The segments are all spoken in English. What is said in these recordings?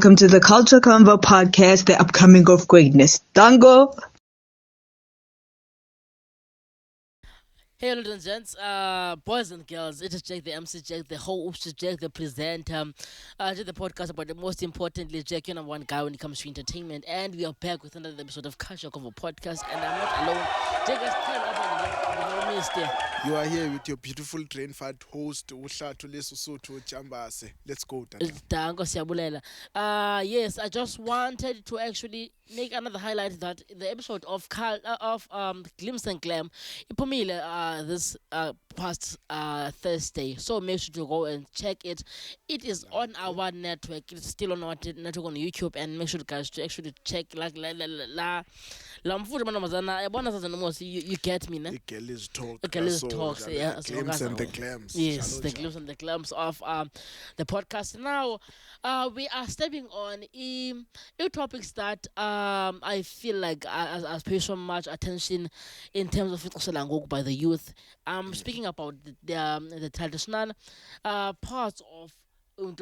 welcome to the Culture Convo podcast, the upcoming of greatness. Dango. Hey, ladies and gents, boys and girls, it is Jack, the MC Jack, the host Jack, the presenter. To the podcast about the most importantly, Jack, you're number one guy when it comes to entertainment, and we are back with another episode of Culture Convo podcast, and I'm not alone. Jack, let's tell about the missed. You are here with your beautiful train fat host, Uhlatu Lesotho Chambase. Let's go, Tata. Dango Siabulela. Yes, I just wanted to actually make another highlight that the episode of Glimpse and Glam, Ipumile, this past Thursday. So make sure to go and check it. It is on our network. It's still on our network on YouTube, and make sure guys to actually check you get me, ne? The girlies talk. The girlies talks, yeah. Glimpse and the clams. Yes, the glimpse and the clams of the podcast. Now, we are stepping on topics that I feel like as pay so much attention in terms of Langoku by the youth. I'm speaking about the traditional parts of so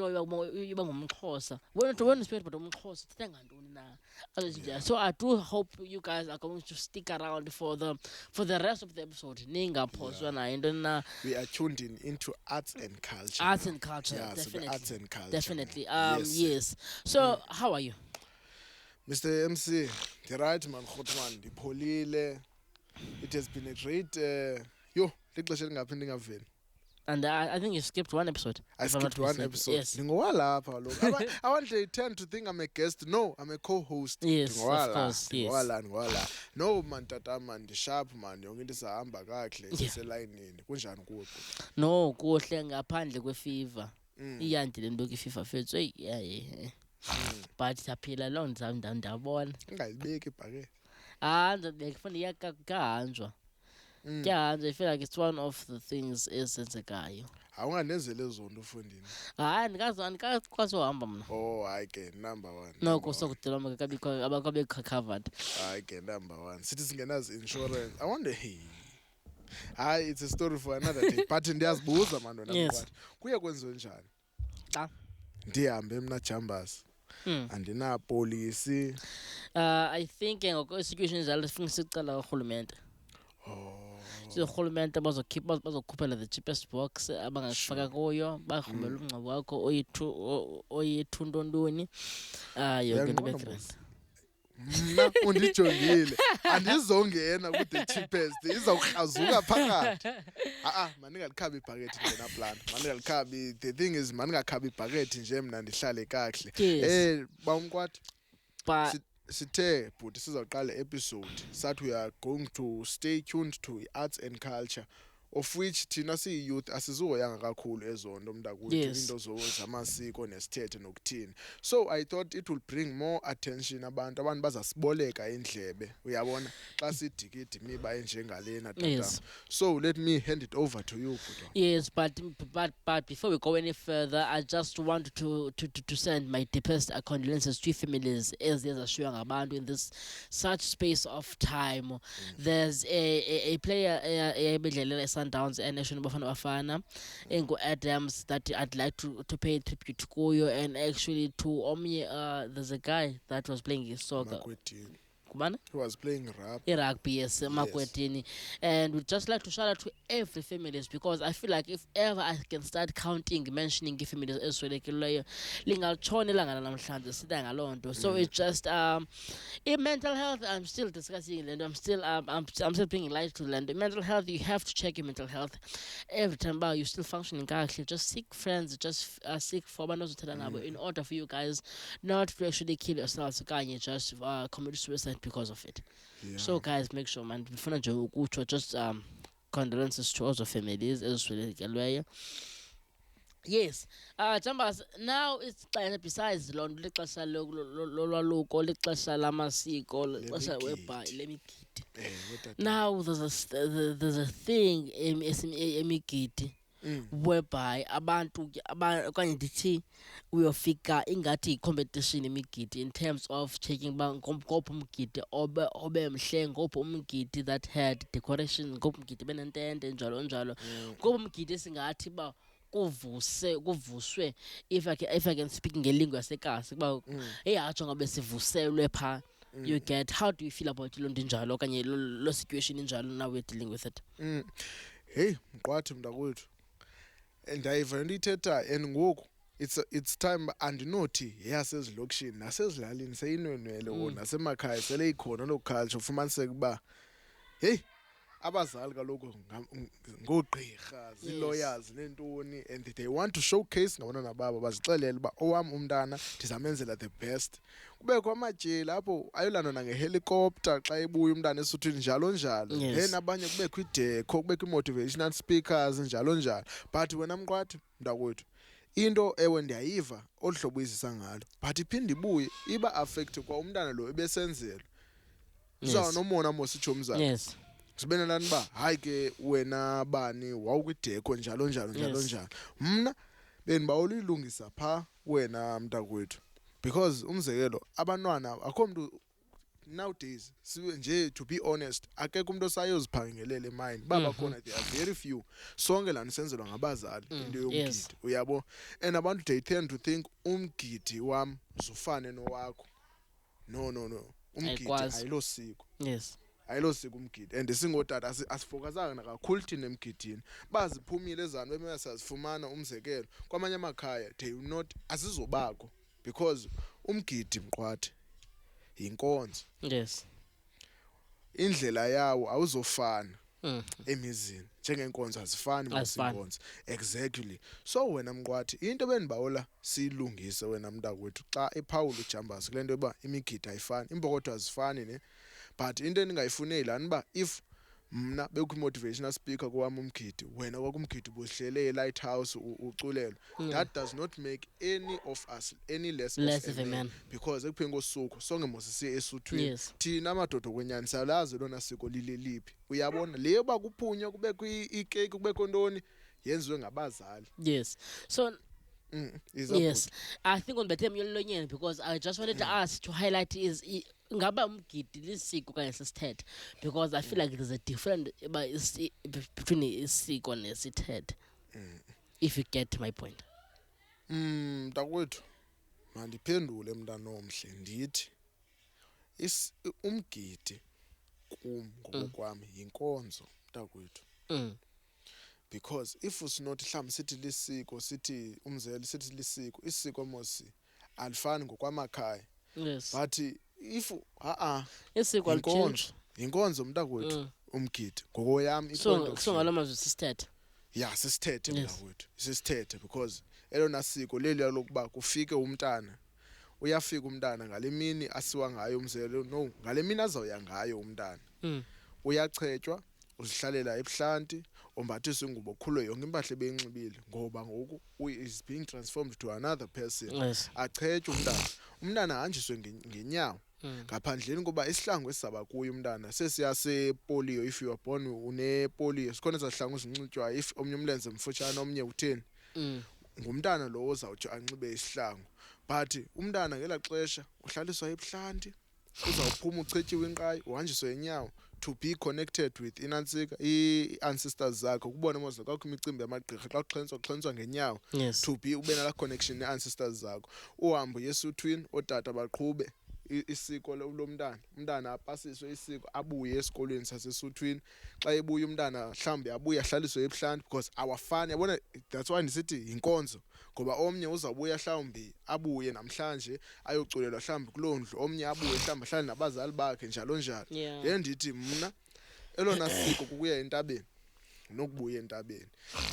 I do hope you guys are going to stick around for the rest of the episode. We are tuned into arts and culture. Arts and culture, yeah, definitely. So arts and culture. Definitely. Yes. So how are you? Mr. MC, the right man, Khotman, the Polile. It has been a great And I think you skipped one episode. I skipped one episode. Yes. I want they tend to think I'm a guest. No, I'm a co-host. Yes, of course. Yes. No, man, tata man, the sharp man, young into sahamba kahle siselayinini. Kunjani kuwe? No, kuhle ngaphandle kwefiva. Iyandile ndoki FIFA fethu. Yeah. But saphila long time ndabona. Ngayibeki ibhake. Ndibeke funa yakahanjwa. Yeah, I feel like it's one of the things esenzekayo. Awunganenzele zonto ufundini. Andikakwazi uhamba mna. Oh, hayi ke number 1. No, kusokudela makabikho ababe covered. Hayi ke number 1. Sithi singenazi insurance. I wonder hayi it's a story for another day. But ndiyazibuza man wena Yes. mfowethu. Kuye kwenziwe njani? Ndihambe mina Chambers. Andina police. I think ngokwe-situation njalo sifuna sicela urhulumente. So urhulumente bazokhuphela the cheapest box abangakufaka kuyo barhumela umngcwabo wakho oyithu ntontoni yonke into begrant. Mna undijongile andizongena ku the cheapest izawukrazuka phakathi maningalikhabi ibhakethi ngena plan maningalikhabi the thing is maningakhabi ibhakethi nje mina ndihlale kahle bawumkwati sithe but sizawuqala episode sathi we are going to stay tuned to arts and culture of which thina siyi-youth asizuhoyanga kakhulu ezonto mntakwethu into zamasiko nesithethe nokuthini. So I thought it will bring more attention abantu bazasiboleka indlebe uyabona xa sidikidi miba enjengalena tata. So let me hand it over to you Bhuti. Yes, but before we go any further, I just want to send my deepest condolences to families as there's a showing about in this such space of time. There's a player Sundowns and National Bafana Bafana Engo Adams that I'd like to pay tribute to Koyo, and actually to Omi there's a guy that was playing his soccer. He was playing rugby, yes, Makwetini. And we'd just like to shout out to every families, because I feel like if ever I can start mentioning families as well, so it's just in mental health I'm still discussing, and I'm still bringing light to land. In mental health, you have to check your mental health every time you're still functioning correctly. Just seek friends, just seek for in order for you guys not to actually kill yourselves, just commit suicide because of it. So guys, make sure man just condolences to all the families as well. Yes, Chambers, now it's besides London, lixesha lolwaluko, lixesha lamasiko, lixesha whereby now there's a thing emigidi whereby abantu okanye ndithi uyofika ingathi competition imigidi in terms of checking ngophi umgidi obe mhle, ngophi umgidi that had decoration, ngophi umgidi benentente njalo ngophi umgidi singathi ba kuvuswe if I can speak ngelingu yasekhaya kuba ihatsho ngabe sivuselwe phaa. You get, how do you feel about loo nto injalo okanye lo situation injalo now we're dealing with it? Hey mqwathi mntakwethu, ndayiva into ithethayo and ngoku it's time andinothi yeyasezilokishini nasezilalini seyinwenwele wona nasemakhaya sele ikhona loo culture. Ufumaniseke uba heyi abazali kaloku ngoogqirha zii-lawyers neentoni and they want to showcase ngabantwana babo bazixelele uba owam umntana ndizamenzela the best. Kubekho amatyeli apho ayolandwa nangehelikopter xa ebuya umntana esuthwini njalo njalo. Then abanye kubekho idekho, kubekho i-motivational speakers njalo njalo. But wena mqwathi mntakwethu, into ewe ndiyayiva olu hlobo izisa ngalo but iphinde ibuye iba affect kwa umntana lo ebesenzelwa. Uzawunomona mositsho umzali. Yes. Sibenelani uba hayi ke wena bani wawukwidekho njalo njalo njalo njalo. Mna bendibawela uyilungisa phaa wena mntakwethu because umzekelo abantwana akho mntu nowadays sibe nje, to be honest, akekho umuntu osayoziphangelela emayini babakhona, there are very few. Sonke lana senzelwa ngabazali into yomgidi, uyabo. And abantu they tend to think umgidi wam uzufane nowakho. No umgidi ayilo siko. Yes. Ayilo siko umgidi. And singotata asifokazanga kakhulu thina emgidini. Baziphumile ezana bemele sazifumana umzekelo kwamanye amakhaya they will not azizobakho because umgidi mqwathi yinkonzo. Yes. Indlela yawo awuzofana emizini njengenkonzo azifani masinkonzo. Exactly. So wena mqwathi into bendibawela siyilungise wena mntakwethu xa ephawula uJambazi kule nto yoba imigidi ayifani, impokotho azifani ne. But into endingayifuneli lana uba if mna bekho i-motivational speaker kowam umgidi, wena kwakumgidi buhlele e-lighthouse uculelwa, that does not make any of us any less of a man. Because ekupheleni kosuku sonke mosisiye esuthwini. Thina amadoda okwenyani siyalazi lona siko lileliphi, uyabona. Le yoba kuphunywa kubekho ikeki kubekho ntoni yenziwe ngabazali. Yes. So yes, I think on the term yolonyeni because I just wanted to ask to highlight is ngaba umgidi lisiko kanye sisithethe, because I feel like there's a different between isiko nesithethe. If you get my point. Mntakwethu mandiphendule mntana omhle ndithi umgidi kum ngokwami yinkonzo mntakwethu. Because if usinothi mhlawumbi sithi lisiko, sithi umzeli sithi lisiko, isiko mosi alifani ngokwamakhaya. Yes. But if isiko alchange yinkonzo mntakwethu umgidi ngokoyami ikonto. So ngalomazwi sisithethe. Yeah, sisithethe mntakwethu. Sisithethe because elona siko leli lokuba kufike umntana. Uyafika umntana ngalemini asiwa ngayo umzelo, no, ngalemini azawuya ngayo umntana. Uyachethwa, uzihlalela ebuhlanti, ombathiswe ingubo khulwe yonke impahla ebeyinxibile ngoba ngoku is being transformed to another person. Yes. Achethwe umntana hanjiswe ngenyawo. Ngaphandleni kuba isihlangu esizaba kuyo umntana sesiyase polio. If you are born une polio, sikhona ezahlangu ezinxitywayo if omnye umlenze mfutshane omnye utheni. Ngumntana lo ozawuthi anxibe isihlangu. But umntana ngela xesha uhlaliswa ebuhlanti, uzawuphuma uchetyiwe inqayi, uhanjiswe inyawo to be connected with inantsika i-ancestors zakho. Kubona mos kwakho imicimbi yamagqirha xa kuxhentswa ngenyawo. Yes. To be ube nala connection ne-ancestors zakho. Uhambo yesuthwini otata baqhube isiko lomntana, umntana apasiswe isiko abuye esikolweni sasesuthwini. Xa ebuya umntana mhlambi abuye ahlaliswe ebuhlanti because awafani, yabona. That's why ndisithi yinkonzo ngoba omnye uzawubuya mhlawumbi abuye namhlanje ayoculelwa mhlawumbi kuloo ndlu, omnye abuye mhlawumbi ahlale nabazali bakhe njalo njalo. Le ndithi mna elona siko kukuya entabeni nokubuya entabeni,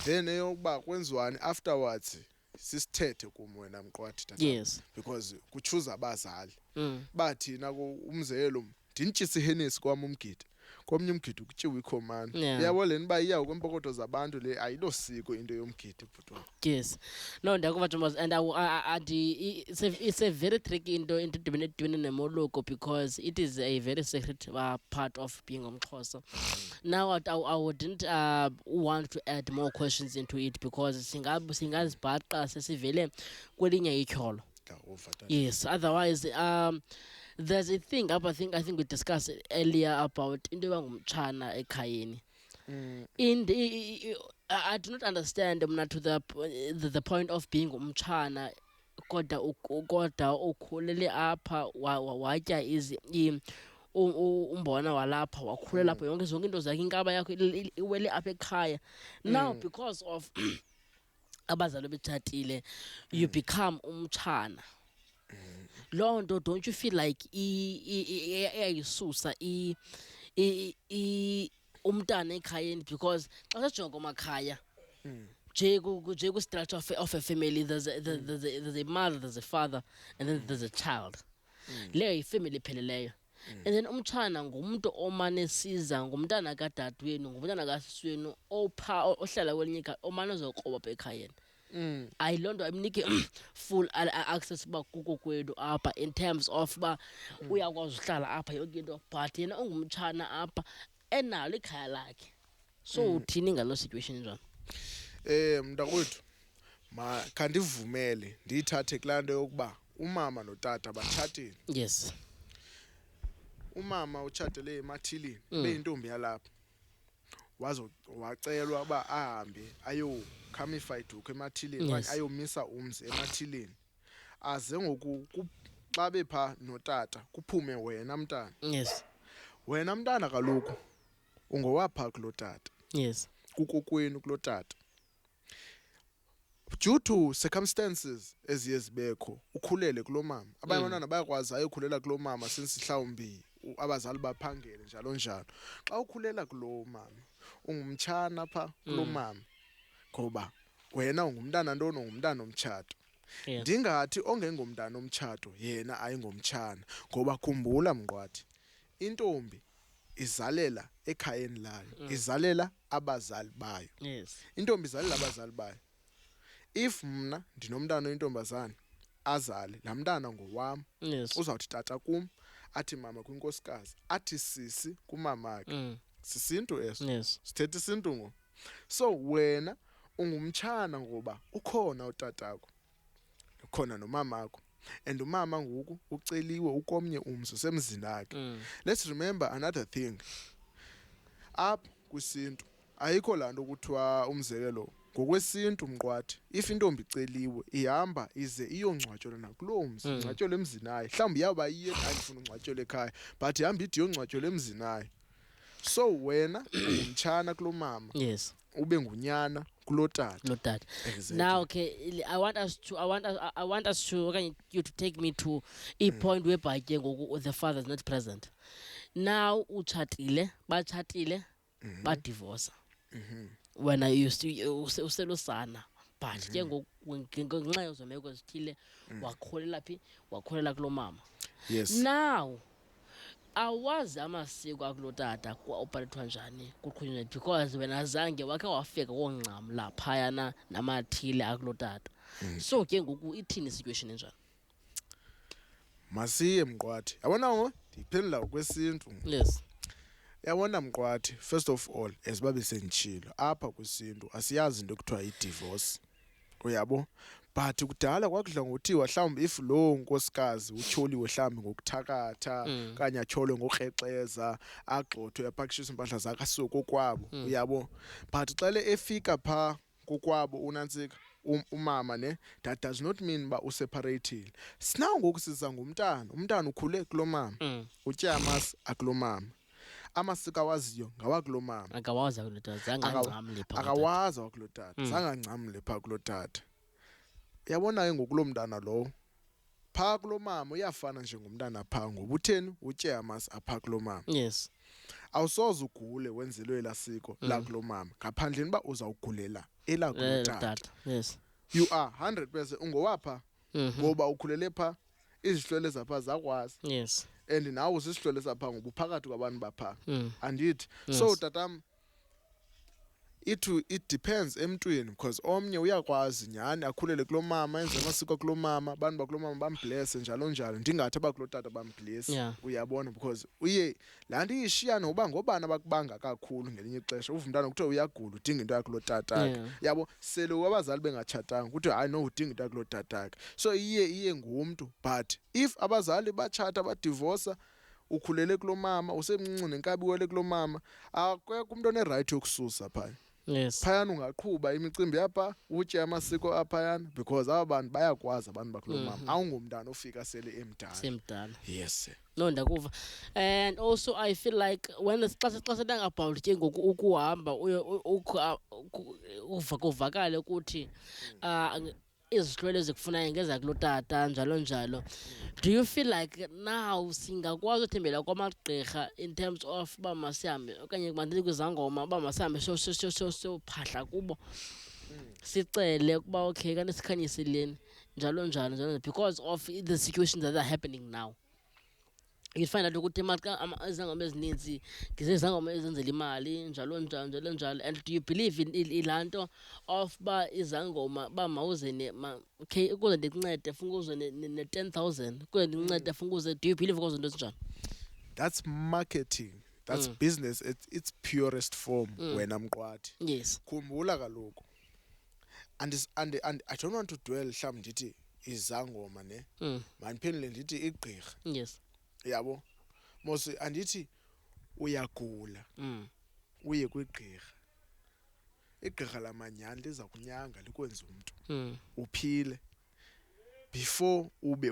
then eyokuba kwenziwani afterwards sisithethe kum wena mqwathi tata. Yes. Because kuchuza abazali bathina umzekelo ndintshisa ihenesi kwam umgidi, komnye umgidi kutyiwe ikhomani. Uyabo le nto iyawo kwempokotho zabantu le ayilo siko into yomgidi bhuti. Yes. No, ndiyakuva Thomas, and it's a very tricky into edibene nemoloko because it is a very sacred part of being umXhosa. Now I wouldn't want to add more questions into it because singazibhaqa sesivele kwelinye ityholo. Yes, otherwise there's a thing I think we discussed earlier about into yoba ngumtshana ekhayeni. I do not understand mna to the point of being umtshana kodwa ukhulele apha watya umbona walapha wakhulela apha yonke zonke into zakhe inkaba yakho iwele apha ekhaya now because of abazali betshatile you become umtshana. Loo nto don't you feel like iyayisusa umntana ekhayeni because xa sejonga amakhaya nje ku-structure of a family there's a mother, there's a father, and then there's a child. Leyo yifamily epheleleyo. And then umtshana ngumntu omane siza ngumntana kadadewenu ngumntana kasiswenu ohlala kwelinye ikhaya omane uzokroba apha ekhayeni. Loo nto ayimniki full access uba kuko kwenu apha in terms of uba uyakwazi uhlala apha yonke into but yena ungumtshana apha enalo ikhaya lakhe. So uthini ngaloo situation njani? Mntakwethu khandivumele ndiyithathe kulaa nto yokuba umama notata batshatile. Yes. Umama utshatele emathilini beyintombi yalapha wacelwa uba ahambe ayokhamisa iduku emathilini okanye ayomisa umzi emathilini aze ngoku xa bepha notata kuphume wena mntana. Yes. Wena mntana kaloku ungowapha kuloo tata. Yes. Kukokwenu kuloo tata. Due to circumstances eziye zibekho ukhulele kuloo mama. Abanye abantwana bayakwazi ayokhulela kuloo mama since mhlawumbi abazali baphangele njalo njalo. Xa ukhulela kuloo mama ungumtshana pha kuloo mama ngoba wena ungumntana ntoni ungumntana omtshato. Ndingathi ongengomntana omtshato yena ayingomtshana ngoba khumbula mnqwathi intombi izalela ekhayeni layo izalela abazali bayo. Yes. Intombi izalela abazali bayo. If mna ndinomntana oyintombazana azale laa mntana ngowam. Yes. Uzawuthi tata kum athi mama kwinkosikazi athi sisi kumamakhe. Sisintu eso. Yes. Sithetha isintu ngo. So wena ungumtshana ngoba ukhona utatakho ukhona nomamakho and umama ngoku uceliwe ukomnye umzi usemzini wakhe. Let's remember another thing. Apha kwisintu ayikho laa nto kuthiwa umzekelo ngokwesintu mnqwathi if intombi iceliwe ihamba ize iyongcwatyelwa nakuloo mzi ingcwatyelwe emzini wayo. Mhlawumbi iyawuba iye ayifuna ungcwatyelwa ekhaya but ihamba ide iyongcwatyelwa emzini wayo. So wena ungumtshana kuloo mama. Yes. Ube ngunyana kuloo tata. Not that. Exactly. Now, okay, I want us to, okay, you to take me to a point whereby the father is not present. Now, utshatile, ba divorce. When I used to uselusana, but ngenxa yezomeko ezithile wakholela phi wakholela kuloo mama. Yes. Now, awazi amasiko akuloo tata kwaopalethwa njani kuqhunywa because wena zange wakhe wafika wongcam laphayana namathile akuloo tata. So ke ngoku ithini situation enjani? Masiye mnqwathi. Yabona ngo ndiphendula kwesintu. Yes. Yabona mnqwathi first of all esibabe senditshilo apha kwesintu asiyazi into ekuthiwa i-divorce. Uyabo? But kudala kwakudla ngothiwa mhlawumbi if lo nkosikazi utyholiwe mhlawumbi ngokuthakatha kanye atyholwe ngokrexeza agxothwe aphakishisa impahla zakhe asiwe kokwabo. Uyabo? But xa le efika pha kokwabo unantsika umama ne that does not mean ba useparateile. Sinawo ngoku siza ngumntana umntana ukhule kuloo mama utya amasi akuloo mama. Amasiko awaziyo ngawakuloo mama. Akawazi akuloo tata zangancamle pha. Akawazi akuloo tata zangancamle pha kuloo tata. Yabona ke ngokuloo mntana lowo pha kuloo mama uyafana njengomntana pha ngoba utheni utye amasi apha kuloo mama. Yes. Awusoze ugule wenzelwe elasiko la kuloo mama ngaphandleni uba uzawugulela elakuloo tata. Yes. You are 100% ungowapha ngoba ukhulele pha izihlwele zapha zakwazi. Yes. And nawe usisihlwele sapha ngoba uphakathi kwabantu bapha. Andithi so tatam it depends emntwini because omnye uyakwazi nyhani akhulele kuloo mama enze amasiko kuloo mama abantu bakuloo mama bamblesse njalo njalo ndingathi abakuloo tata bamblesse. Uyabona because uye laa nto iyishiya noba ngobani abakubanga kakhulu ngelinye ixesha uva umntana kuthiwa uyagula udinga into yakuloo tatakhe. Yabo sele abazali bengatshatanga kuthi hayi no udinga into yakuloo tatakhe. So iye ngumntu but if abazali batshata badivorsa ukhulele kulomama usemncinci nenkabi wele kulomama akekho umuntu oneright yokususa phaya Yes. phayana ungaqhuba imicimbi yapha utye amasiko aphayana because aba bantu bayakwazi abantu bakulomama awungumntana ofika sele emdala Semdala. yes No, ndakuva. And also I feel like when xa sedangabhawuli ke ngoku ukuhamba uvakale ukuthi izihlwele ezikufunayo ngeza kulotata njalo njalo. Do you feel like now singakwazi uthembela kwamagqirha in terms of uba masihambe okanye mandili kwizangoma uba masihambe sophahla kubo sicele ukuba okay kanti sikhanyiseleni njalo njalo because of the situations that are happening now? You find out ukuthi izangoma ezininzi ngizezangoma ezenzela imali njalo njalo. And do you believe in ilanto of ba izangoma ba mawuze okay ukuze ndikuncede funga uze ne 10,000 ukuze ndikuncede funga uze? Do you believe kwazo into ezinjalo? That's marketing, that's business at its purest form wena Mqwathi. Yes. Khumbula kaloku and I don't want to dwell mhlawumbi ndithi izangoma ne mandiphendule ndithi igqirha. Yes. Yabo mose andithi uyagula uye kwigqirha igqirha lamanyani liza kunyanga likwenza umuntu uphile before ube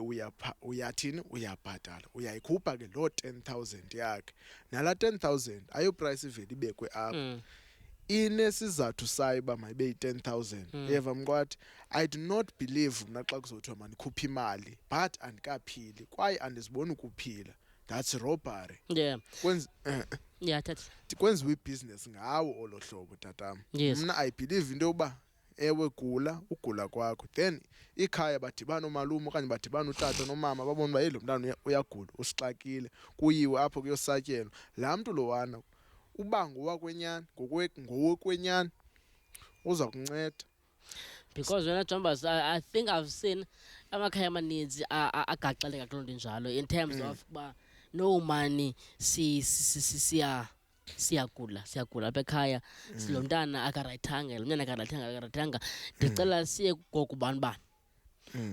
uyathini uyabhatala uyayikhupha ke lo 10,000 yakhe nala 10,000 ayo price iveli ibekwe apha inesizathu sayo uba mayibe yi-10,000 yeva Mqwathi. I do not believe mna xa kuzothiwa manikhuphe imali but andikaphili kwaye andiziboni ukuphila. That's robbery. Yeah. Thatha kwenziwa ibhizinesi ngawo olo hlobo tatam. Yes. Mna I believe into yokuba ewe ugula kwakho then ikhaya badibana omalume okanye badibana utata nomama babona uba lo mntana uyagula usixakile kuyiwe apho kuyosatyelwa laa mntu lowana uba ngowakwenyani ngowokwenyani uza kunceda. Because when I think I've seen amakhaya amaninzi agaxeleka kuloo nto njalo in terms of uba no money siyagula apha ekhaya lo mntana akarayithanga lo mntana akarayithanga ndicela siye kokubani bani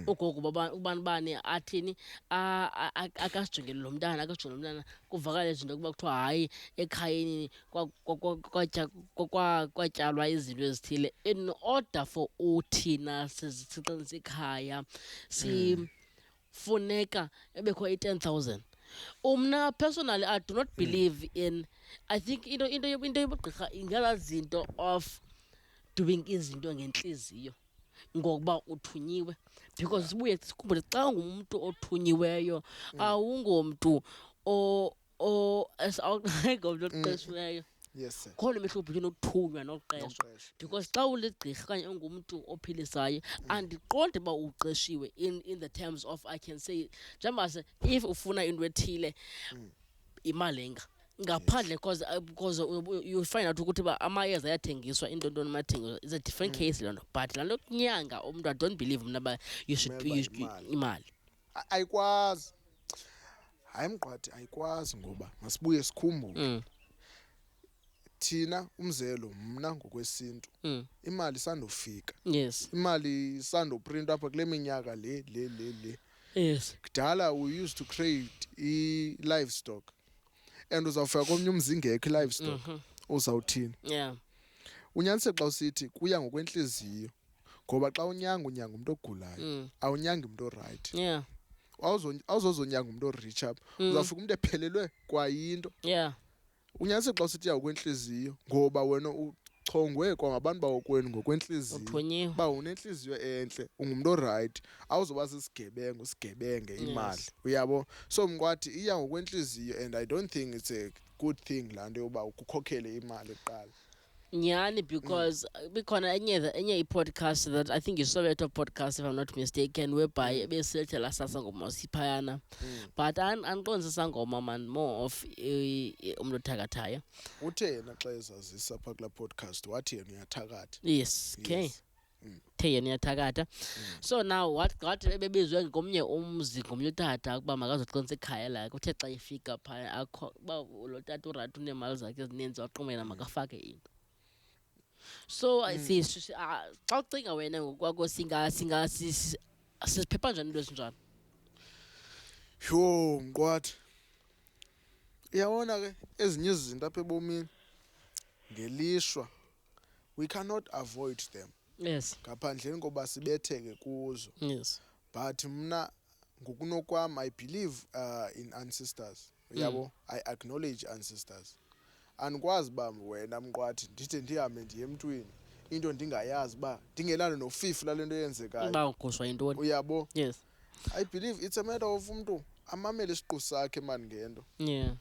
ugogo ubani athini akasijongele lo mntana akasijongele lo mntana kuvakala izinto kuba kuthiwa hayi ekhayeni kwatyalwa izinto ezithile in order for uthina siqinisa ikhaya sifuneka ebekho i-10,000. Umna personally I do not believe in I think into yobugqirha ingala zinto of doing izinto ngentliziyo ngokuba uthunyiwe because sibuye sikhumbule xa ungumntu othunyiweyo awungomntu awungomntu oqeshiweyo. Yes sir. Khona imehluko between ukuthunywa noqeshwa because xa uligqirha okanye ungumntu ophilisayo andiqonde uba uqeshiwe in the terms of I can say njengoba if ufuna into ethile imali enga ngaphandle because you find out ukuthi ba amayeza ayathengiswa into ntoni amathengiswa is a different case lento but laa nto kunyanga umuntu I don't believe mna ba you should imali ayikwazi hayi Mqwathi ayikwazi ngoba masibuye sikhumbule thina umzelo mna ngokwesintu imali sandofika. Yes. Imali sandoprint apha kule minyaka le yes kudala we used to trade i-livestock and uzawufika komnye umzi ingekho i-livestock uzawuthini. Yeah. Unyaniseke xa usithi kuya ngokwentliziyo ngoba xa unyanga umuntu ogulayo awunyanga umuntu oright. Yeah. awuzozonyanga umuntu orich up uzawufika umuntu ephelelwe kwayinto. Yeah. Unyaniseke xa usithi ngokwentliziyo ngoba wena uchongwe kwangabantu bawokwenu ngokwentliziyo ba unentliziyo entle ungumuntu oright awuzoba sigebenge imali uyabo. So Mqwathi iya ngokwentliziyo and I don't think it's a good thing laa nto yoba ukukhokhele imali eqala. Nyani because bikhona enye i-podcast that I think you saw it, a podcast if I'm not mistaken whereby besethela sasangoma siphayana but andiqonzi sangoma man more of umuntu othakathayo uthe yena xa ezazisa phaa kulaa podcast wathi yena uyathakatha. yes okay the yena uyathakatha. So now what bebizwe ngomnye umzi ngomnye utata ukuba makazoqinisa ikhaya lakhe uthe xa ifika phaya akho uba lo tata urathi uneemali zakhe ezininzi waqumela makafake into. So I see xa ucinga wena ngokwakho siziphepha njani into ezinjalo? Yho Mqwathi Uyabona ke ezinye izinto apha ebomini ngelishwa we cannot avoid them Yes. ngaphandleni koba sibetheke kuzo. Yes. But mna ngokunokwam I believe in ancestors. Uyabo, I acknowledge ancestors. Andikwazi uba wena Mqwathi ndithe ndihambe ndiye emntwini into ndingayazi uba ndingenalo nofifi lale nto yenzekayo. Uba uguswa yintoni? Uyabo, Yes. I believe it's a matter of umntu amamele isiqu sakhe mani ngento. Yeah.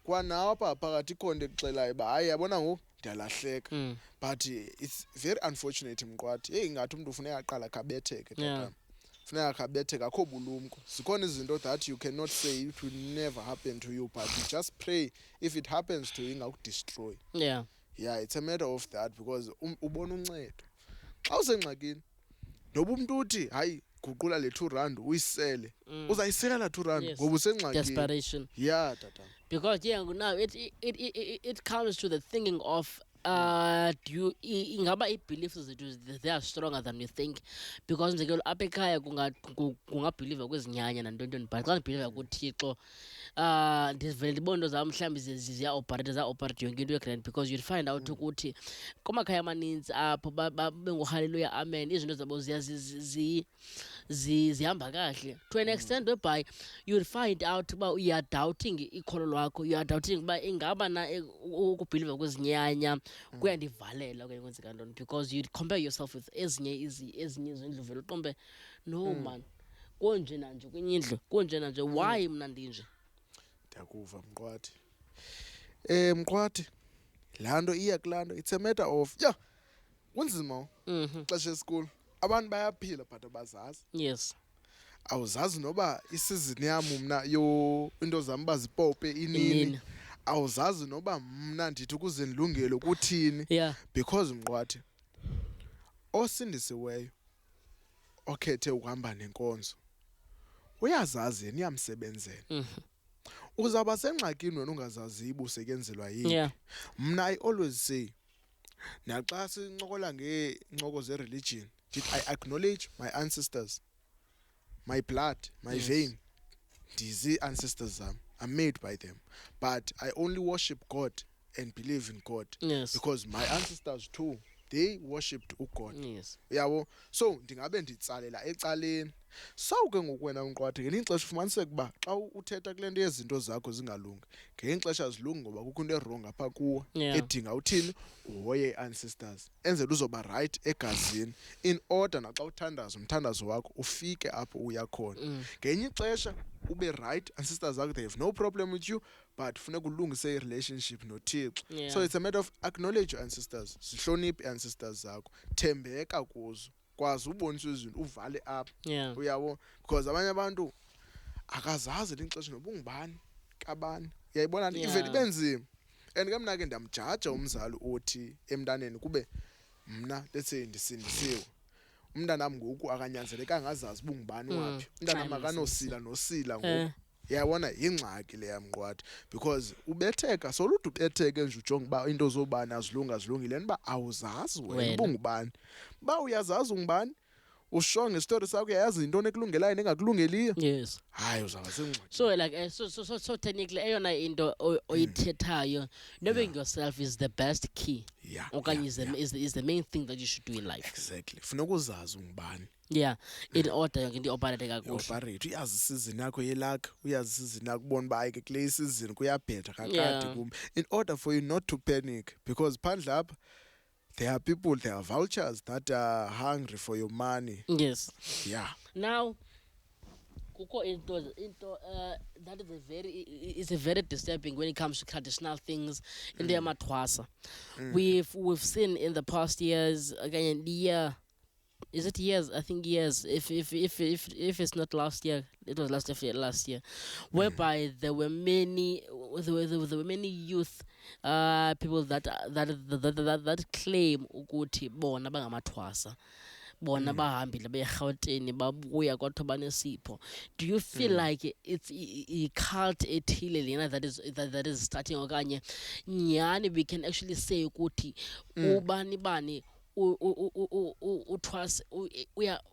Kwanawo apha phakathi ikhona ekuxelayo uba hayi yabona ngoku ndiyalahleka. But it's very unfortunate Mqwathi. Hey, ingathi umntu ufuneka aqala akabetheke tata. Funeka akabetheke akho bulumko. Zikhona izinto that you cannot say it will never happen to you, but you just pray if it happens to you ingakudestroy. Yeah. Yeah, it's a matter of that because ubona uncedo. Xa usengxakini noba umuntu uthi hayi guqula le 2 rand uyisele uzayisela la 2 rand ngoba usengxakini. Desperation. Yeah tata. Because now it comes to the thinking of do you ingaba i-beliefs zethu they are stronger than we think, because mzekelo apha ekhaya kungabhiliva kwezinyanya nantontoni, but xa ndibhiliva kuThixo ndivele ndibona into zam mhlawumbi ziya-operate yonke into yegrand, because you'd find out ukuthi kumakhaya amaninzi apho bengurhaleluya amen izinto zabo zihamba kahle to an extent whereby you'll find out uba you are doubting ikholo lwakho, you are doubting uba ingaba na ukubhiliva kwezinyanya kuyandivalela okanye kwenzeka ntoni, because you compare yourself with ezinye izindlu vele uqombe no man konje nanje kwenye indlu konje nanje why mna ndinje. Ndiyakuva Mqwathi. Mqwathi laa nto iya kulaa nto it's a matter of kunzima xesha esikolo abantu bayaphila but abazazi. Yes. Awuzazi noba isizini yam mna into zam uba zipope inini. Awuzazi noba mna ndithi ukuze ndilungele kuthini. Yeah. Because Mqwathi osindisiweyo okhethe ukuhamba nenkonzo uyazazi yena iyamsebenzela. Uzawuba sengxakini wena ungazazi ibusekenzelwa yini. Yeah. Mna I always say naxa sincokola ngeencoko ze-religion I acknowledge my ancestors, my blood, my vein. These ancestors zam, I'm made by them, but I only worship God and believe in God. Yes. Because my ancestors too, they worshipped uGod. Yes. Yabo, so ndingabe nditsalela ecaleni. So ke ngoku wena Mqwathi ngelinye ixesha ufumaniseka uba xa uthetha kule nto yezinto zakho zingalungi ngelinye ixesha zilungi ngoba kukho into erong apha kuwo edinga uthini uhoye i-ancestors enzela uzoba right egazini in order naxa umthandazo wakho ufike apho uya khona. Ngelinye ixesha ube right, ancestors zakho they have no problem with you, but funeka ulungise i-relationship noThixo. So it's a matter of acknowledge your ancestors, zihloniphe i-ancestors zakho, thembeka kuzo, kwazi ubonisa izinto uvale apha. Uyabo, because abanye abantu akazazi lixesha noba ungubani kabani. Uyayibona ivele ibe nzima. And ke mna ke ndiyamjaja umzali othi emntaneni kube mna let's say ndisindisiwe. Umntanam ngoku akanyanzelekanga azazi uba ungubani waphi. Umntanam akanosila ngoku. Yabona yingxaki le yamqwathi because ubetheka soluthi ubetheke nje ujonga uba into zobani azilungile uba awuzazi wena ungubani. Ba uyazazi ungubani ushonge istory sakho uyayazi into ekulungelayo nengakulungeliyo. Yes. Hayi uzaba sengxaki. So like so technically eyona into oyithethayo knowing yourself is the best key. Yeah. Okanye is the main thing that you should do in life. Exactly. Funeka uzazi ungubani. Yeah, in order yonke into operate kakuhle. Operate uyazi isizini yakho yelakho, uyazi isizini yakho ubona uba ayike kule isizini kuyabhetha kakade kum. In order for you not to panic, because phandle apha there are people, there are vultures that are hungry for your money. Yes. Yeah. Now kukho into that is a very disturbing when it comes to traditional things in the yamathwasa. We've seen in the past years again the year. Is it years? I think years. If it's not last year, it was last year, whereby there were many youth people that claim ukuthi bona bangamathwasa, bona bahambile beRhawutini babuya kwathiwa banesipho. Do you feel like it's a cult ethile lena that is starting okanye nyani we can actually say ukuthi ubani uthwase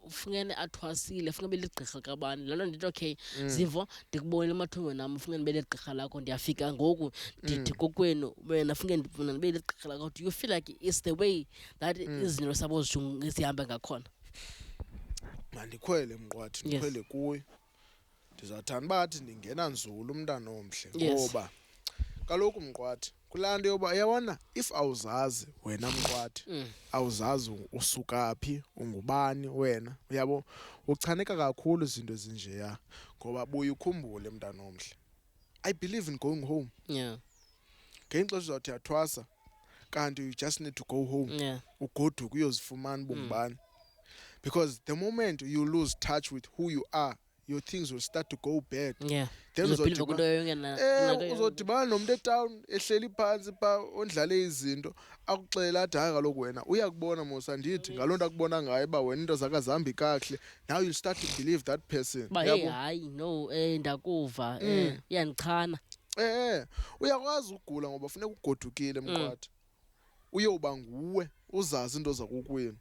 ufungene athwasile funeka beligqirha kabani lalo ndithi okay zivo ndikubonile emathungweni nam ufungene beligqirha lakho ndiyafika ngoku ndithi kokwenu wena funeke ndifuna beligqirha lakho. Do you feel like it's the way that izinto suppose zihambe ngakhona? Mandikhwele Mqwathi ndikhwele kuyo ndizawuthanda bathi ndingena nzulu umntana omhle ngoba kaloku Mqwathi kulaa nto yoba uyabona if awuzazi wena Mqwathi awuzazi usuka phi ungubani wena uyabo uchaneka kakhulu izinto ezinjeya ngoba buye ukhumbule mntana omhle I believe in going home. Ngenxa uzawuthi yathwasa kanti you just need to go home ugoduke uyozifumana bungubani because the moment you lose touch with who you are your things will start to go bad. Then uzodibana nomuntu etown ehleli phansi pha ondlale izinto akuxela athi hayi kaloku wena uyakubona mosa ndithi ngaloo nto akubona ngayo uba wena into zakhe azambi kakuhle. Now you start to believe that person. Hayi no ndakuva iyandichana. Uyakwazi ukugula ngoba funeka ugodukile Mqwathi uyoba nguwe uzazi into zakokwenu.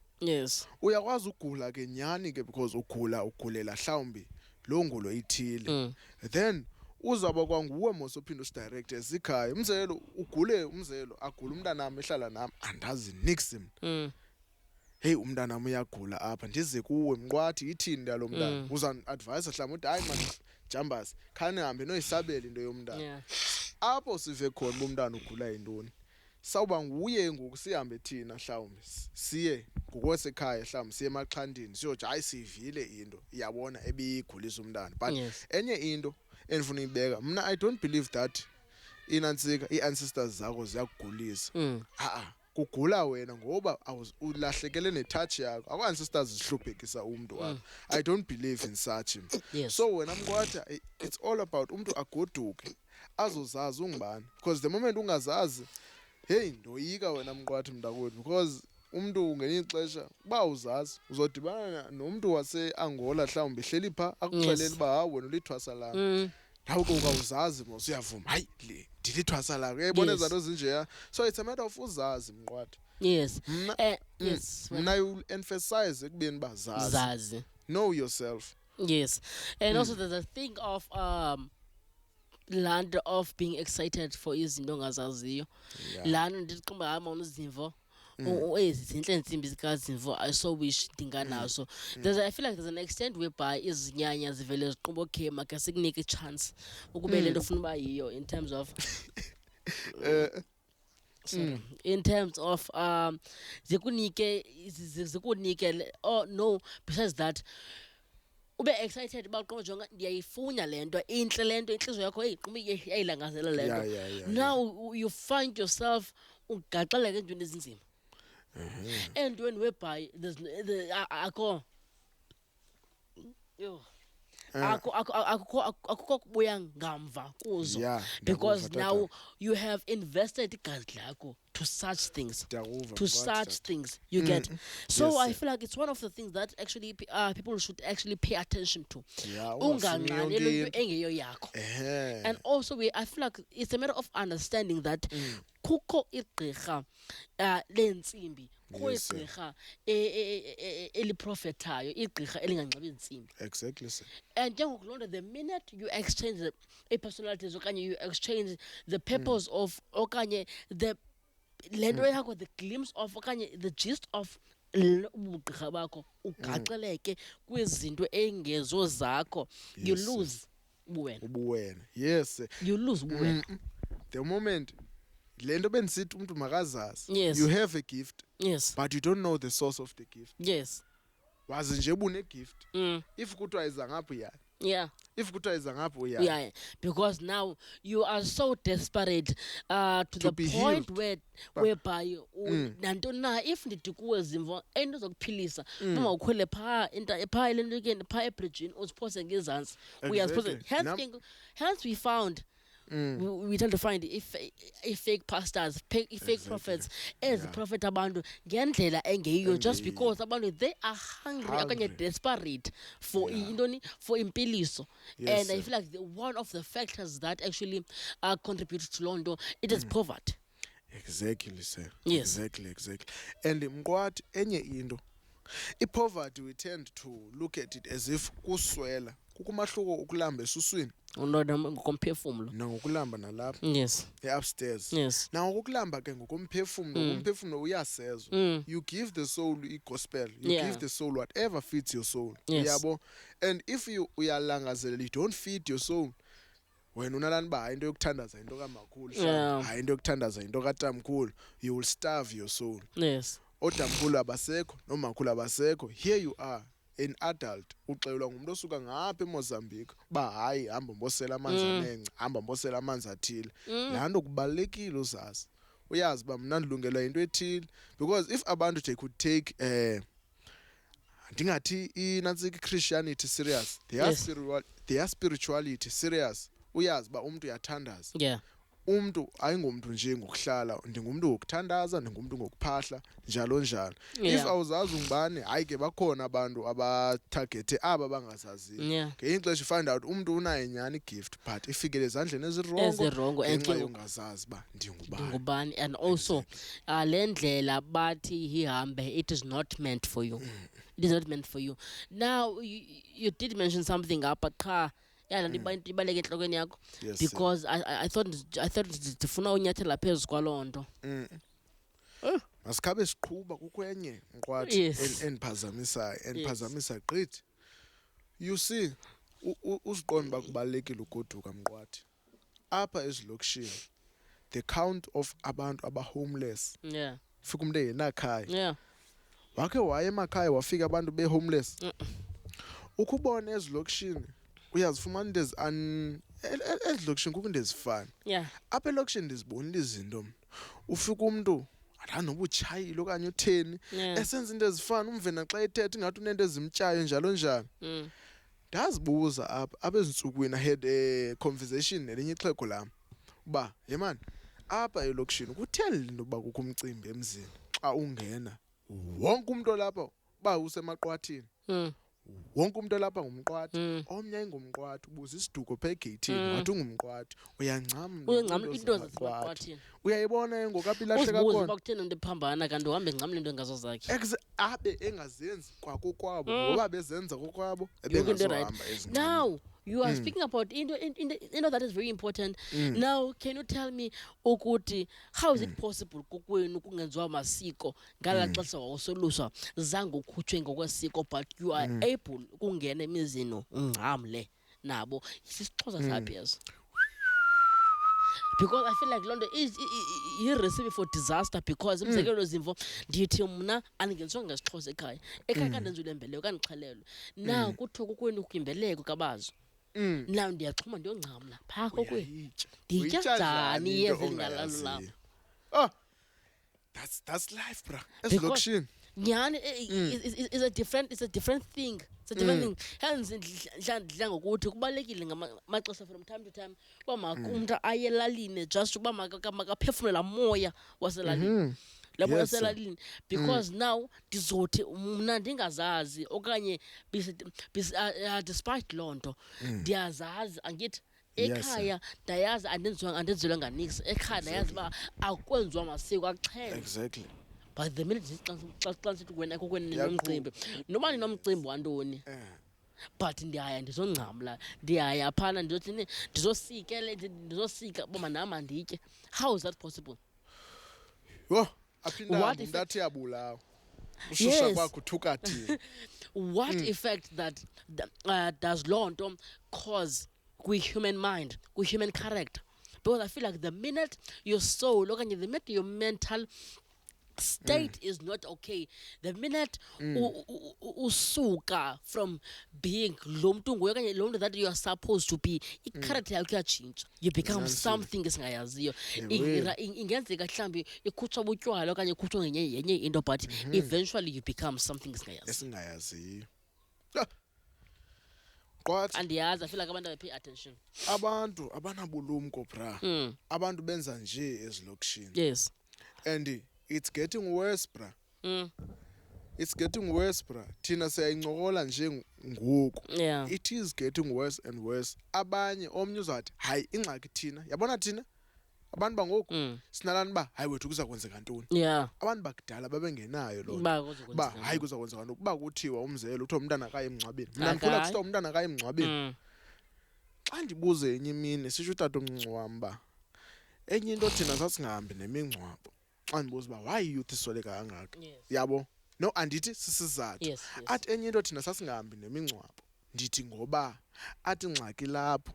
Uyakwazi ukugula ke nyani ke because ugulela mhlawumbi lo ngulo ithile then uzaba kwanguwe mose uphinde usidirect ezikhaya umzelo ugule umzelo agula umntana nami ehlala nami andazi nixim hey umntana nami uyagula apha ndize kuwe Mqwathi ithini ndalo mntana uzan advise mhlawumbi uthi hayi man jambas khani hambe noyisabela into yomntana apho sive khona umntana ugula yintoni sawuba nguye ngoku sihambe thina mhlawumbi siye ngokwesekhaya mhlawumbi siye emaxhandini siyothi hayi sivile into iyabona ebiyigulisa umntana but enye into endifuna ibeka mna I don't believe that inantsika iiancestors zakho ziyakugulisa kugula wena ngoba ulahlekele netouch yakho akwa-ancestors zihluphekisa umuntu apha. I don't believe in such so wena Mqwathi it's all about umuntu agoduke azozazi ungubani because the moment ungazazi hey ndoyika wena Mqwathi mntakwethu because umuntu ngelinye ixesha uba uzazi uzodibana nomuntu wase-Angola mhlawumbi ehleli pha akuxelela uba hayi wena ulithwasa lami nawe kawuzazi mos uyavuma hayi le ndilithwasa lako uyayibona ezanto ezinjeya so it's a matter of uzazi Mqwathi. Mna you emphasize ekubeni uba zazi know yourself. And also there's a thing of land of being excited for izinto ongazaziyo lana ndiqimba hayi mawuna uzimvo zinhle intsimbi zikazimvo I so wish ndinganazo. I feel like there's an extent whereby izinyanya zivele ziqimba okay makhe sikunike i-chance ukube le nto ofuna uba yiyo in terms of in terms of zikunike no besides that ube excited uba uqomba jonga ndiyayifuna le nto intle le nto intliziyo yakho yayilangazela le nto now you find yourself ugaxeleka entweni ezinzima entweni whereby akho akukho kubuya ngamva kuzo because now you have invested igazi lakho to such things you get so I feel like it's one of the things that actually people should actually pay attention to unganqaneli into engeyo yakho and also I feel like it's a matter of understanding that kukho igqirha lentsimbi kukho igqirha eliprofethayo igqirha elinganxibi intsimbi and njengokulonda the minute you exchange personalities okanye you exchange the purpose of okanye the lento yakho the glimpse of okanye the gist of ubugqirha bakho ugaxeleke kwizinto engezo zakho you lose ubuwena you lose ubuwena the moment lento bendisithi umuntu makazazi you have a gift but you don't know the source of the gift wazi nje ubune gift if kuthiwa iza ngapho yani if kuthiwa iza ngapho uyani because now you are so desperate to the point whereby nantoni na if ndithi kuwe zimvo ento zokuphilisa noma ukhwele phaa lento ke phaa ebridgini uziphose ngezantsi uyaziphose hence we found we tend to find fake pastors, fake prophets as prophet abantu ngendlela engeyiyo just because abantu they are hungry okanye desperate for for impiliso and I feel like one of the factors that actually contribute to London it is poverty. Exactly sir. Yes. Exactly. And mqwathi enye into, i-poverty we tend to look at it as if kuswela kukumahluko ukulamba esuswini Ngokomphefumlo. nangokulamba nalapha Yes. upstairs. Yes. Now ukulamba ke ngokomphefumlo, umphefumlo uyasezwa. You give the soul i-gospel, you Yeah. give the soul whatever feeds your soul. Yes. Uyabo? And if you uyalangazela you don't feed your soul, wena unalani ba into yokuthandaza into kamakhulu, Yeah. hayi into yokuthandaza into katamkhulu, you will starve your soul. Yes. Otamkhulu abasekho nomakhulu abasekho, here you are an adult uxelwa ngumuntu osuka ngapha eMozambique ba hayi hamba mbosela amanzi anenge, hamba mbosela amanzi athile. Laa nto kubalulekile uzazi, uyazi uba mna ndilungelwa into ethile, because if abantu they could take ndingathi inantsika Christianity serious, Yes. their spirituality serious, uyazi uba umntu uyathandaza. Yeah. Umntu ayingomntu nje ngokuhlala, ndingumntu ngokuthandaza, ndingumntu ngokuphahla njalo njalo. Yeah. If awuzazi ungubani, hayi ke bakhona abantu abatargete aba bangazaziyo. Yeah. Ngelinye ixesha find out umntu unayo nyani gift but ifikele ezandleni Ezirongo, and ngenxa ke- yongazazi uba ndingubani. Ngubani. And also le ndlela bathi hihambe, it is not meant for you. It is not meant for you. Now you did mention something apha qha ibaleke entlokweni yakho, Yes, sir. because I thought ndifuna unyathela phezu kwaloo nto. Masikhabe siqhuba kukwenye mqwathi Yes. endiphazamisa gqithi. You see uziqonda uba kubalulekile ugoduka mqwathi. Apha ezilokishini the count of abantu aba-homeless, Yeah. fika umntu engenakhaya, Yeah. wakhe waya emakhaya wafika abantu be-homeless. Ukubona ezilokishini uyazifumana into ezilokishini kukho into ezifana. Yeah. Apha elokishini ndizibonile izinto mna. Ufika umntu andani noba utshayile okanye utheni Yeah. esenza into ezifana, umve naxa ethetha ingathi unento ezimtyayo njalo njalo. Ndazibuza apha ezintsukwini, I had a conversation nelinye ixhego lam uba ye man, apha elokishini kutheni into yoba kukho umcimbi emzini xa ungena wonke umntu olapha uba usemaqwathini, wonke umntu olapha ngumqwathi, omnye ayingumqwathi, ubuza isiduko phaa egeyithini wathi ungumqwathi, uyancama Uyancama into zasemaqwathini. uyayibona ke ngoku apha ilahleka Uzibuze khona. uba kutheni nto iphambana kanti uhambe encamle into engazo zakhe. Abe engazenzi kwakokwabo ngoba bezenza kokwabo Yonke into right. ebengazohamba ezincane. Now you are speaking about into that is very important. Now can you tell me ukuthi how is it possible kokwenu kungenziwa amasiko ngala xesha wawusoluswa zange ukhutshwe ngokwesiko, but you are able ukungena emizini ungcamle nabo? Isixhosa saphi eso? Because I feel like loo nto yi-recipe for disaster, because umzekelo zimvo ndithi mna andingeniswa ngesixhosa ekhaya kandenzile embeleko kandixhelelwe. Now kuthiwa kokwenu kukho imbeleko kabazo. Now ndiyaxhuma ndiyongcamla phaa kokwenu. Ndiyitya njani iyeza elingalalo lapho? Oh, that's life bra. Ezilokishini. Nyhani is a different thing. It's a different thing. Hence ndidla ngokuthi kubalulekile ngamaxesha from time to time uba umntu aye elalini just uba makaphefumle laa moya waselalini. Laa moya Yes, sir. waselalini, because now ndizothi mna ndingazazi okanye despite loo nto ndiyazazi angithi Yes, sir. ekhaya ndayazi andenzelwanga nix. Ekhaya ndayazi uba akwenziwa masiko axhele. Exactly. But the minute xa sithi wena kokwenu ninomcimbi, noba ninomcimbi wantoni, but ndiyaya ndizongcamla, ndiyaya phana ndizosika uba manam nditye. How is that possible? Yho, aphinda What umntu athi yabulawa. Yes. Ushusha kwakho uthuka thina. What effect that does loo nto cause kwi-human mind, kwi-human character? Because I feel like the minute your soul okanye the minute your mental state is not okay, the minute usuka from being lo mntu nguye okanye lo mntu that you are supposed to be, i-character yakho iyatshintsha, you become something esingayaziyo. Ingenzeka mhlawumbi ikhutshwa butywala okanye ikhutshwa yenye into, but eventually you become something esingayaziyo. Esingayaziyo. Qwathi Andiyazi, I feel like abantu pay attention. abantu abanabulumko bra. Abantu benza nje ezilokishini. Yes. And it's getting worse bra. It's getting worse bra. Thina siyayincokola nje ngoku. Yeah. It is getting worse and worse. Abanye omnye uzathi hayi ingxaki thina. Yabona thina abantu bangoku sinalani ba hayi wethu kuza kwenzeka ntoni. Yeah. Abantu bakudala babengenayo lo ba hayi kuza kwenzeka ntoni. Kuba kuthiwa umzekelo uthiwa umntana akaye emngcwabeni. Mina ngifuna kusithiwa umntana akaye emngcwabeni. Xa ndibuze enye imini sisho utata omncinci wam ba enye into thina sasingahambi nemingcwabo. Xa ndibuza uba why youth isweleka kangaka. Yabo no andithi sisizathu. Athi enye into thina sasingahambi nemingcwabo. Ndithi ngoba athi ngxaki lapho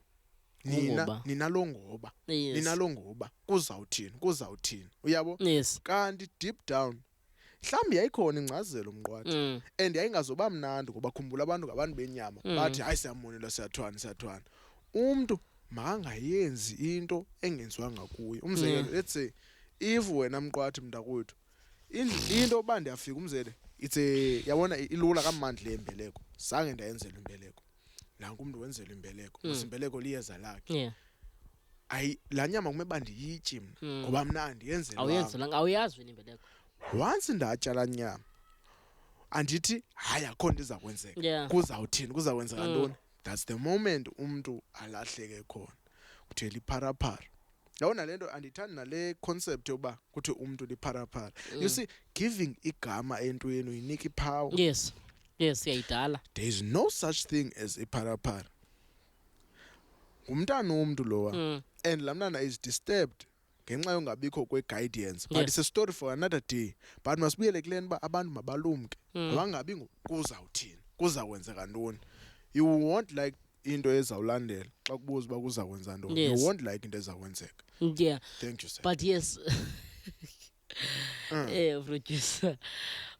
nina lo ngoba nina lo ngoba kuzawuthini uyabo kanti deep down mhlawumbi yayikhona ingcazelo Mqwathi and yayingazoba mnandi ngoba khumbula abantu ngabantu benyama bathi hayi siyamonela siyathwana umuntu makangayenzi into engenziwanga kuye umzekelo let's say if wena Mqwathi mntakwethu into oba ndiyafika umzekelo yabona ilula kamandi le mbeleko zange ndayenzela imbeleko nanku umuntu wenzela imbeleko imbeleko liyeza lakhe ayi la nyama kumeba ndiyitye mina ngoba mna ndiyenzela awuyazi wena imbeleko once ndatya la nyama andithi hayi akho nto iza kwenzeka kuzakwenzeka ntoni. That's the moment umuntu alahleke khona kuthiwe lipharapara. Yabona lento andithandi nale concept yoba kuthi umuntu lipharapara. You see giving igama entweni uyinika ipower. Yes yayidala. There is no such thing as ipharapara. Umntana umuntu lowa and la mntana is disturbed ngenxa yongabikho kwe-guidance but it's a story for another day. But masibuyele kuleni ba abantu mabalumke abangabi kuzawuthini kuzakwenzeka ntoni. You won't like into ezawulandela xa kubuza uba kuzakwenza ntoni. You won't like into ezakwenzeka. Yeah. Thank you sir. But yes. Producer.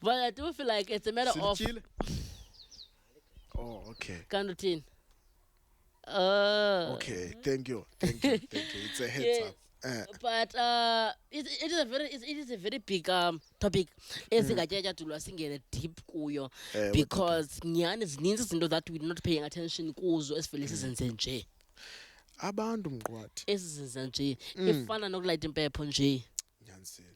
But I do feel like it's a matter of oh okay. Kandutin. Okay, thank you. It's a heads up. But it is a very big topic esingatyatyathulwa singene deep kuyo because nyani zininzi izinto that we're not paying attention kuzo esivele sizenze nje abantu Mqwathi esizenze nje ifana nokulayita impepho nje nyanisile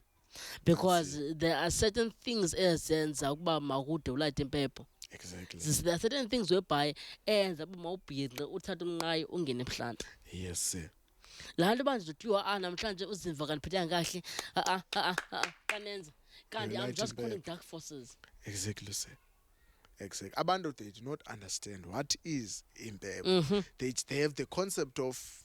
because there are certain things ezenza ukuba makude ulayita impepho. Exactly. There are certain things whereby enza uba mawubhinqe uthathe umnqayi ungene ebuhlanti. Yes sir. La nto banjithiwa namhlanje uziva kaniphathanga kahle kanenza kanti I'm just calling dark forces. Exactly sir. Exactly. Abantu they do not understand what is impepho. They have the concept of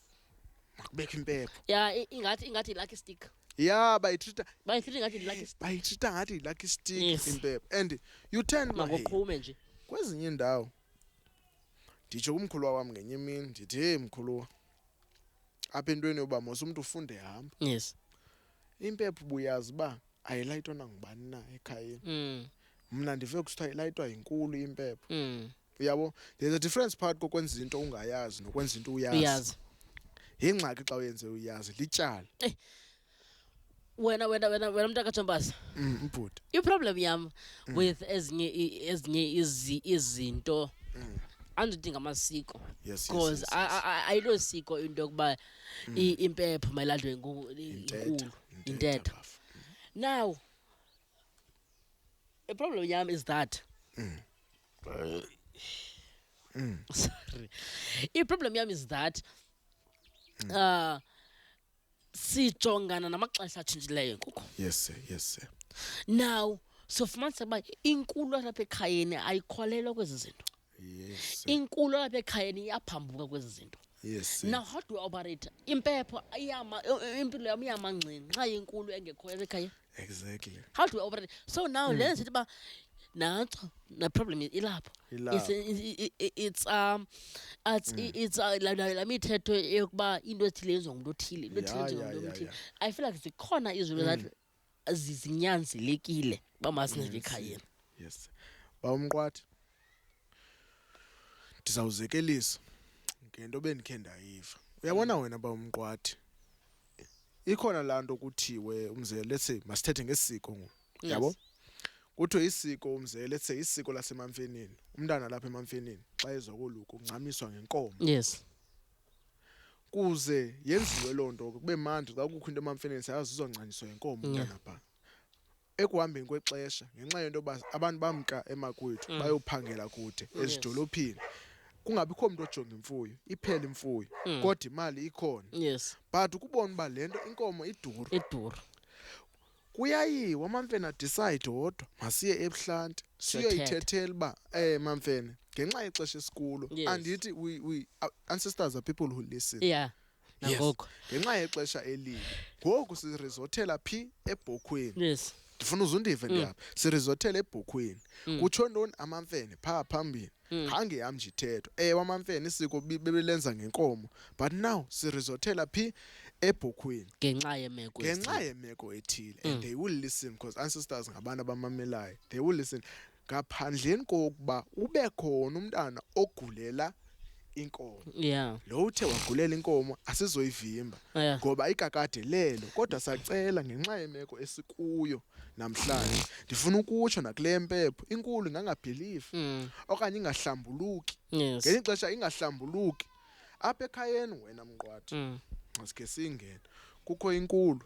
makubekho impepho. Yeah, ingathi lucky stick. Yeah, bayitreat ngathi lucky stick. Bayitreat ngathi lucky stick impepho and you turn makuphume nje kwezinye indawo. Nditsho kumkhulu wami ngenye imini ndithi hey mkhulu apha entweni yoba mos umuntu ufunde hamba. Yes. Impepho buyazi ba ayilayitwa nangubani na ekhayeni. Mna ndive kusithiwa ilayitwa inkulu impepho. Uyabo there's a difference part kokwenza into ungayazi nokwenza into uyazi. Yingxaki xa uyenze uyazi lityala. Wena mntu kaJombasa. Mbhuti. I-problem yam with ezinye izinto andidinga amasiko because ayilo siko into yokuba impepho mayilandwe inkulu intetho. Now the problem yam is that sorry, i-problem yam is that sijongana namaxesha atshintshileyo ngoku. Yes sir. Now sofumanisa uba inkulu apha ekhayeni ayikholelwa kwezi zinto. Yes. Inkulu apha ekhayeni iyaphambuka kwezi zinto. Yes. Now how do we operate? Impepho impilo yam iyamancinci xa inkulu engekho ekhaya. Exactly. How do we operate? So now lenza sithi ba nanso na problem ilapho. It's la mithetho yokuba into ethile yenziwa ngumuntu othile, into ethile yenziwa ngumuntu othile. I feel like zikhona izinto that zinyanzelekile ba masinike ekhayeni. Yes. Ba Mqwathi ndizawuzekelisa ngento bendikhe ndayiva. Uyabona wena ba Mqwathi ikhona laa nto kuthiwe umzekelo let's say masithethe ngesiko ngoku. Yabo? Kuthiwe isiko umzekelo let's say isiko lasemamfenini. Umntana lapha emamfenini xa ezokoluka uncamiswa ngenkomo. Yes. Kuze yenziwe loo nto kube mandi xa kukho into emamfenini sayazi uzoncaniswa ngenkomo umntana pha. Ekuhambeni kwexesha ngenxa yento yoba abantu bamka emakwethu bayophangela kude ezidolophini kungabikho umuntu ojonga imfuyo iphela imfuyo kodwa imali ikhona. Yes. But ukubona uba lento inkomo iduru Iduru. kuyayiwa mamfene decide wodwa masiye ebuhlanti siyoyithethela uba mamfene ngenxa yexesha esikulo Yes. andithi we ancestors are people who listen. Yeah. Yes. Nangoko. Ngenxa yexesha elibi ngoku sirizothela phi ebhokhweni. Yes. Ndifuna uzundive ndiyapha sirizothela ebhokhweni kutsho ntoni amamfene phaa phambili khange yam nje ithetho amamfene isiko bebelenza ngenkomo but now sirizothela phi ebhokhweni Ngenxa yemeko. ngenxa yemeko ethile and they will listen because ancestors ngabantu abamamelayo. They will listen ngaphandleni kokuba ube khona umntana ogulela inkomo. Yeah. Lo uthe wagulela inkomo asizoyivimba Yeah. ngoba ikakade lelo kodwa sacela ngenxa yemeko esikuyo namhlanje. Ndifuna ukutsho nakule mpepho inkulu ingangabelieve okanye ingahlambuluki. Yes. Ngelinye ixesha ingahlambuluki apha ekhayeni wena mqwathi asike singene kukho inkulu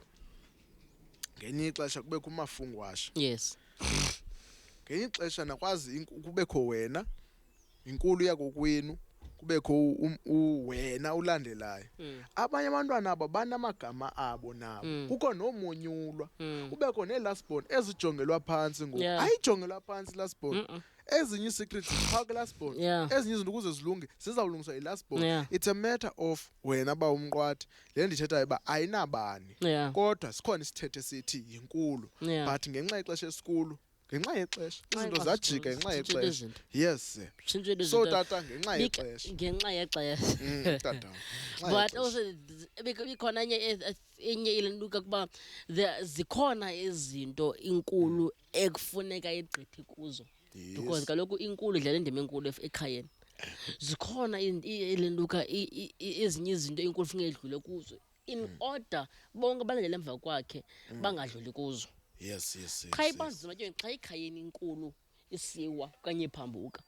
ngelinye ixesha kubekho umafungwasha. Yes. Ngelinye ixesha nakwazi kubekho wena inkulu yakokwenu kubekho wena ulandelayo. Abanye abantwana abo banamagama abo nabo kukho nomonyulwa kubekho nelasbon ezijongelwa phansi ngoku ayijongelwa phansi lasbon. Ezinye secrets ziphaka lasbon ezinye izinto ukuze zilunge sizawulungiswa ilasbon. It's a matter of wena ba umqwathi le ndithethayo uba ayinabani kodwa sikhona isithethe sithi yinkulu but ngenxa yexesha esikulu ngenxa yexesha izinto zajika ngenxa yexesha. Yes. So tata ngenxa yexesha. Ngenxa yexesha. Tata. But also bikhona enye ilentuka kuba zikhona izinto inkulu ekufuneka igqithe kuzo. Because kaloku inkulu idlala indima enkulu ekhayeni. Zikhona ilentuka ezinye izinto inkulu funeka idlule kuzo in order bonke abalandela emva kwakhe bangadluli kuzo. Yes. Cha ibanzima ke xa ikhayeni inkulu isiwa kanye phambuka.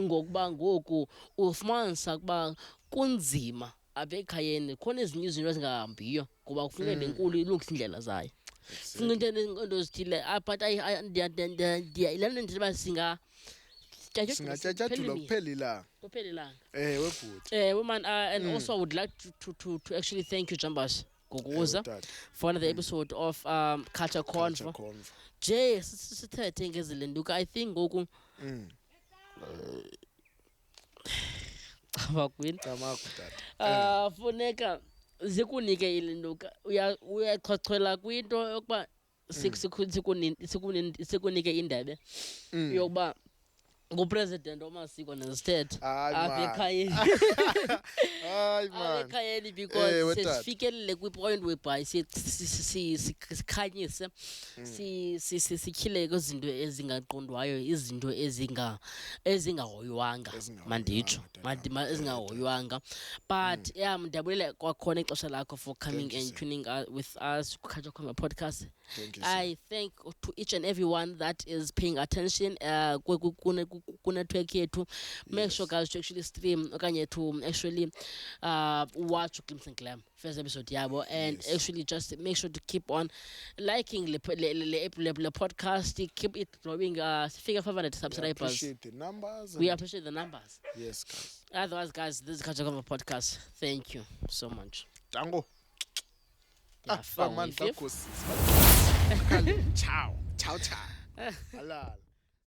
Ngokuba ngoku ufumanisa kuba kunzima apha ekhayeni khona ezinye izinto ezingahambiyo ngoba kufuneka lenkulu ilungise indlela zayo. Funeka into ezithile but ilana ndithi ba singatyatyadula kuphelilanga. Kuphelilanga. Webhuti. Woman, and also I would like to actually thank you Jambas Gogoza for another episode of Culture Convo. Jay sithethe ngezilenduka I think ngoku abakwini funeka zikunike ilenduka uyachochela kwinto yokuba sikunike indebe yokuba ngupresident omasiko nezithethe apha ekhayeni. Hayi man. Ekhayeni because sesifikelele kwipoint whereby sikhanyise sityhile kwizinto ezingaqondwayo izinto ezingahoywanga manditsho ezingahoywanga but ndiyabulela kwakhona ixesha lakho for coming and tuning with us Culture Convo podcast. I thank to each and everyone that is paying attention network yethu. Make sure guys to actually stream okanye to actually watch Glimpse and Glam first episode yabo and actually just make sure to keep on liking the podcast, keep it growing. Figure 500 subscribers. We appreciate the numbers. Yes guys. Otherwise guys, this is Culture Convo podcast. Thank you so much. Tango. Yeah, Ciao. Halala.